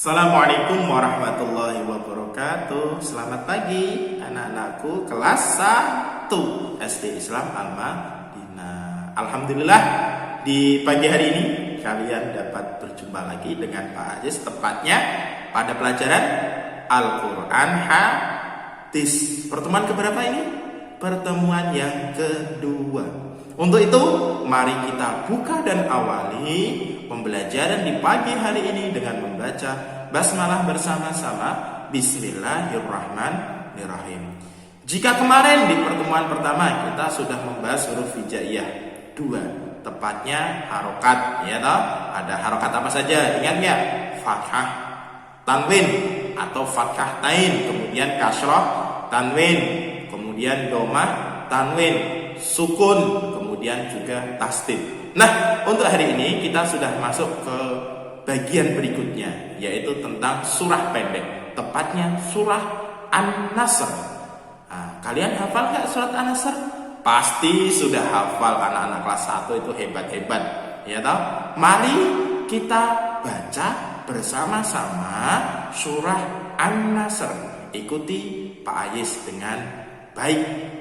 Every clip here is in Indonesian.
Assalamualaikum warahmatullahi wabarakatuh. Selamat pagi anak-anakku kelas 1 SD Islam Al-Madinah. Alhamdulillah di pagi hari ini kalian dapat berjumpa lagi dengan Pak Aziz, tepatnya pada pelajaran Al-Quran Hadis. Pertemuan keberapa ini? Pertemuan yang kedua. Untuk itu mari kita buka dan awali pembelajaran di pagi hari ini dengan membaca basmalah bersama-sama. Bismillahirrahmanirrahim. Jika kemarin di pertemuan pertama kita sudah membahas huruf hijaiyah 2, tepatnya harokat, ya toh? Ada harokat apa saja? Ingat nggak? Fathah, tanwin atau fathah tain, kemudian kasroh, tanwin, kemudian domah, tanwin, sukun, kemudian juga tasdid. Nah, untuk hari ini kita sudah masuk ke bagian berikutnya, yaitu tentang surah pendek, tepatnya surah An-Nasr. Nah, kalian hafal nggak surat An-Nasr? Pasti sudah hafal, anak-anak kelas 1 itu hebat-hebat, ya toh? Mari kita baca bersama-sama surah An-Nasr. Ikuti Pak Ayis dengan baik.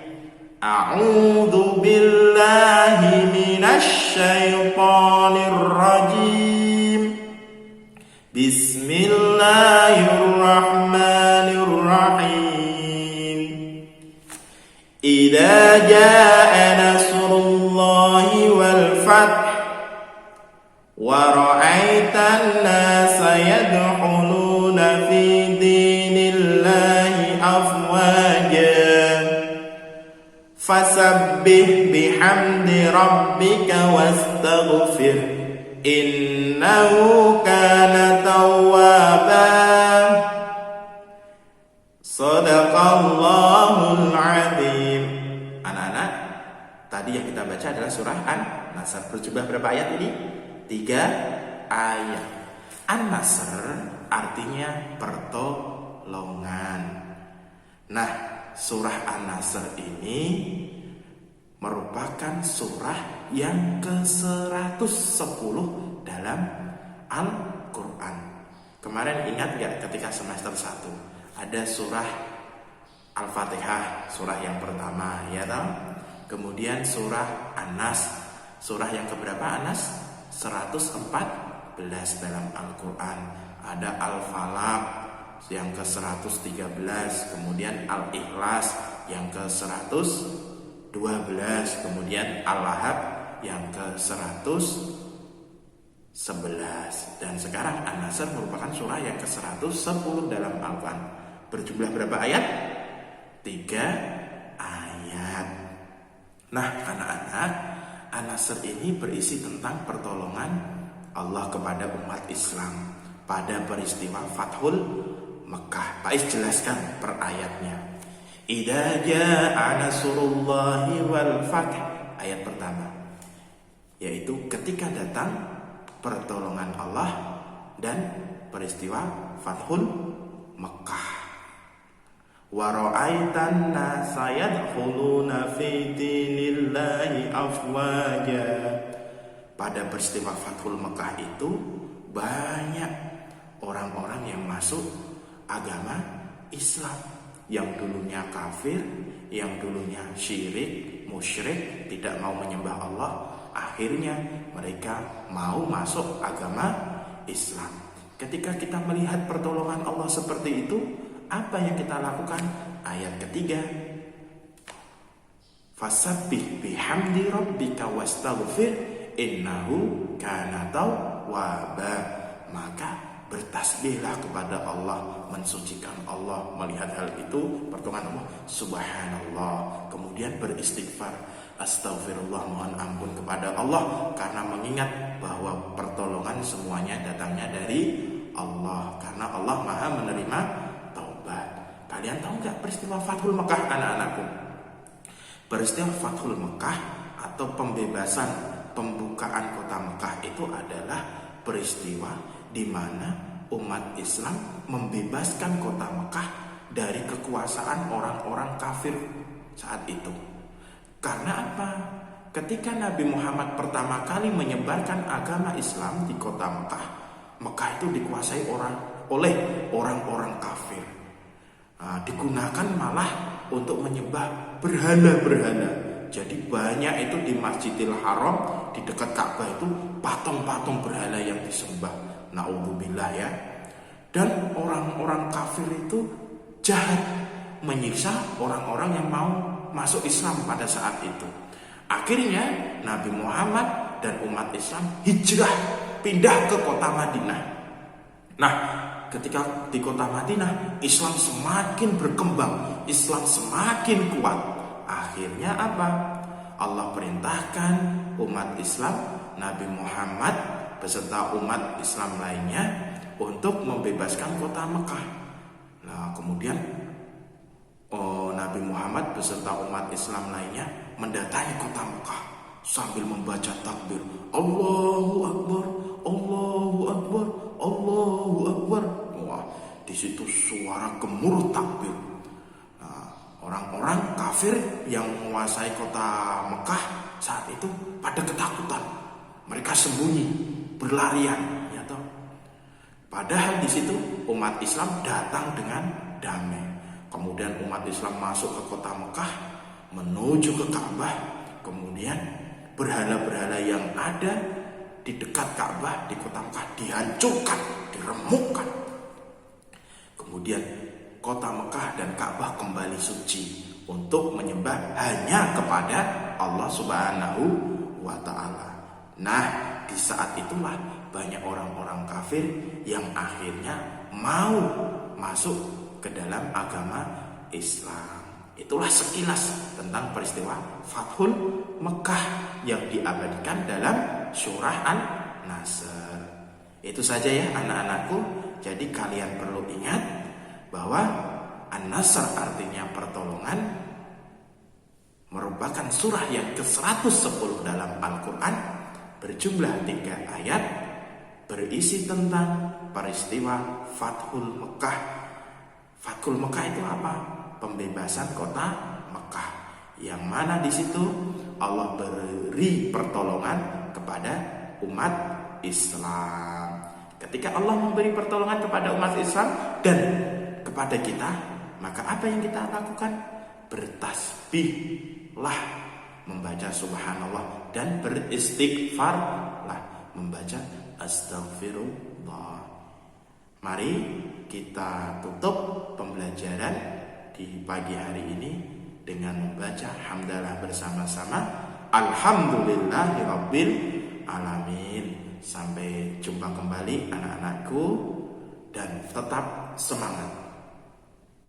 A'udzu billahi minasy syaithanir rajim. Bismillahirrahmanirrahim. Idza jaa'a nasrullahi wal fath wa ra'aitan nasa yadkhuluna fi dinillahi afwaja. Fasabbih bihamdi rabbika wastaghfir innahu kana tawwaba. Shadaqallahul azim. Anak-anak, tadi yang kita baca adalah surah An-Nasr. Berjumlah berapa ayat ini? 3 ayat. An-Nasr artinya pertolongan. Nah, surah An-Nasr ini merupakan surah yang ke-110 dalam Al-Quran. Kemarin ingat gak ketika semester 1 ada surah Al-Fatihah, surah yang pertama, ya toh? Kemudian surah An-Nas, surah yang keberapa An-Nas? 114 dalam Al-Quran. Ada Al-Falaq yang ke-113, kemudian Al-Ikhlas yang ke-112, kemudian Al-Lahab yang ke-111. Dan sekarang An-Nasr merupakan surah yang ke-110 dalam Al-Quran. Berjumlah berapa ayat? 3 ayat. Nah, anak-anak, An-Nasr ini berisi tentang pertolongan Allah kepada umat Islam pada peristiwa Fathul Mekah. Pak Is jelaskan per ayatnya. Idza jaa'a nasrullahi wal fath. Ayat pertama, yaitu ketika datang pertolongan Allah dan peristiwa Fathul Mekah. Wa ra'aitan nasa yadkhuluna fi dinillahi afwaja. Pada peristiwa Fathul Mekah itu banyak orang-orang yang masuk agama Islam, yang dulunya kafir, yang dulunya syirik, musyrik, tidak mau menyembah Allah, akhirnya mereka mau masuk agama Islam. Ketika kita melihat pertolongan Allah seperti itu, apa yang kita lakukan? Ayat ketiga, fasabbih bihamdi rabbika wastaghfir innahu kana tawwaba. Maka bertasbihlah kepada Allah, mensucikan Allah. Melihat hal itu, pertolongan Allah, subhanallah. Kemudian beristighfar, astagfirullah, mohon ampun kepada Allah, karena mengingat bahwa pertolongan semuanya datangnya dari Allah, karena Allah maha menerima taubat. Kalian tahu gak peristiwa Fathul Mekah, anak-anakku? Peristiwa Fathul Mekah atau pembebasan, pembukaan kota Mekah itu adalah peristiwa di mana umat Islam membebaskan kota Mekah dari kekuasaan orang-orang kafir saat itu. Karena apa? Ketika Nabi Muhammad pertama kali menyebarkan agama Islam di kota Mekah, Mekah itu dikuasai oleh orang-orang kafir. Digunakan malah untuk menyembah berhala-berhala. Jadi banyak itu di Masjidil Haram, di dekat Ka'bah itu patung-patung berhala yang disembah. Na'udzubillah ya. Dan orang-orang kafir itu jahat, menyiksa orang-orang yang mau masuk Islam pada saat itu. Akhirnya Nabi Muhammad dan umat Islam hijrah pindah ke kota Madinah. Nah, ketika di kota Madinah, Islam semakin berkembang, Islam semakin kuat. Akhirnya apa? Allah perintahkan umat Islam, Nabi Muhammad beserta umat Islam lainnya untuk membebaskan kota Mekah. Nah, kemudian Nabi Muhammad beserta umat Islam lainnya mendatangi kota Mekah sambil membaca takbir, Allahu Akbar, Allahu Akbar, Allahu Akbar. Wah, di situ suara gemuruh takbir. Orang-orang kafir yang menguasai kota Mekah saat itu pada ketakutan. Mereka sembunyi, berlarian, ya toh. Padahal di situ umat Islam datang dengan damai. Kemudian umat Islam masuk ke kota Mekah, menuju ke Ka'bah. Kemudian berhala-berhala yang ada di dekat Ka'bah di kota Mekah dihancurkan, diremukkan. Kemudian kota Mekah dan Ka'bah kembali suci untuk menyembah hanya kepada Allah Subhanahu wa Ta'ala. Nah, di saat itulah banyak orang-orang kafir yang akhirnya mau masuk ke dalam agama Islam. Itulah sekilas tentang peristiwa Fathul Mekah yang diabadikan dalam surah An-Nasr. Itu saja ya anak-anakku. Jadi kalian perlu ingat bahwa An-Nasr artinya pertolongan, merupakan surah yang ke-110 dalam Al-Quran, berjumlah 3 ayat, berisi tentang peristiwa Fathul Mekah. Fathul Mekah itu apa? Pembebasan kota Mekah, yang mana di situ Allah beri pertolongan kepada umat Islam. Ketika Allah memberi pertolongan kepada umat Islam dan kepada kita, maka apa yang kita lakukan? Bertasbihlah, membaca subhanallah, dan beristighfarlah, membaca astagfirullah. Mari kita tutup pembelajaran di pagi hari ini dengan membaca hamdalah bersama-sama. Alhamdulillahirabbil alamin. Sampai jumpa kembali anak-anakku, dan tetap semangat.